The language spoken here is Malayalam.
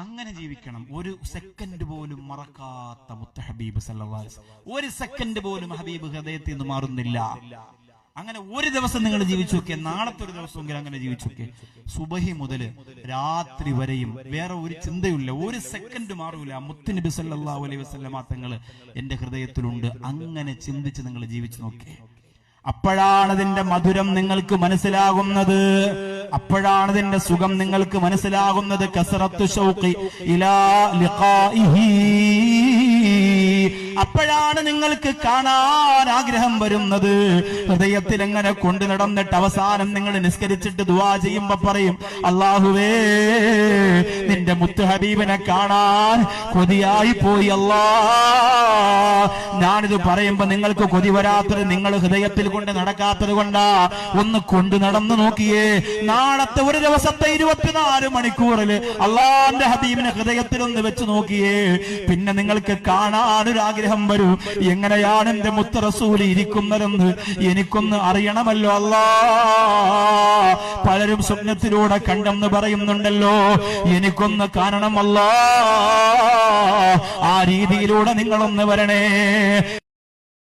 അങ്ങനെ ജീവിക്കണം. ഒരു സെക്കൻഡ് പോലും മറക്കാത്ത മുത്ത ഹബീബ് സല്ലല്ലാഹു അലൈഹി വസല്ലം. ഒരു സെക്കൻഡ് പോലും ഹബീബ് ഹൃദയത്തിൽ നിന്ന് മാറുന്നില്ല. അങ്ങനെ ഒരു ദിവസം നിങ്ങൾ ജീവിച്ചു നോക്കിയ, നാളത്തെ ഒരു ദിവസമെങ്കിലും അങ്ങനെ ജീവിച്ചു നോക്കിയ, സുബഹി മുതല് രാത്രി വരെയും വേറെ ഒരു ചിന്തയില്ല, ഒരു സെക്കൻഡ് മാറൂല. മുത്തുനബി സല്ലല്ലാഹു അലൈഹി വസല്ലം തങ്ങള് എന്റെ ഹൃദയത്തിലുണ്ട്. അങ്ങനെ ചിന്തിച്ച് നിങ്ങൾ ജീവിച്ചു നോക്കിയേ. അപ്പോഴാണ് അതിന്റെ മധുരം നിങ്ങൾക്ക് മനസ്സിലാകുന്നത്, അപ്പോഴാണ് ഇതിന്റെ സുഖം നിങ്ങൾക്ക് മനസ്സിലാകുന്നത്. കസറത്തു ശൗഖി ഇലാ ലിഖാഇഹി, അപ്പോഴാണ് നിങ്ങൾക്ക് കാണാൻ ആഗ്രഹം വരുന്നത്. ഹൃദയത്തിൽ എങ്ങനെ കൊണ്ടു നടന്നിട്ട് അവസാനം നിങ്ങൾ നിസ്കരിച്ചിട്ട് ദുആ ചെയ്യുമ്പോ പറയും, അല്ലാഹുവേ നിന്റെ മുത്ത് ഹബീബിനെ കാണാൻ കൊതിയായി പോയി അല്ലാ. ഞാനിത് പറയുമ്പോ നിങ്ങൾക്ക് കൊതി വരാത്തത് നിങ്ങൾ ഹൃദയത്തിൽ കൊണ്ട് നടക്കാത്തത് കൊണ്ടാ. ഒന്ന് കൊണ്ടു നടന്നു നോക്കിയേ. നാളത്തെ ഒരു ദിവസത്തെ 24 മണിക്കൂറില് അള്ളാന്റെ ഹബീബിനെ ഹൃദയത്തിൽ ഒന്ന് വെച്ച് നോക്കിയേ. പിന്നെ നിങ്ങൾക്ക് കാണാനൊരു ആഗ്രഹം വരൂ. എങ്ങനെയാണ് എന്റെ മുത്ത് റസൂൽ ഇരിക്കുന്നതെന്ന് എനിക്കൊന്ന് അറിയണമല്ലോ അല്ലാ. പലരും സ്വപ്നത്തിലൂടെ കണ്ടെന്ന് പറയുന്നുണ്ടല്ലോ, എനിക്കൊന്ന് കാണണം അല്ലാ. ആ രീതിയിലൂടെ നിങ്ങളൊന്ന് വരണേ.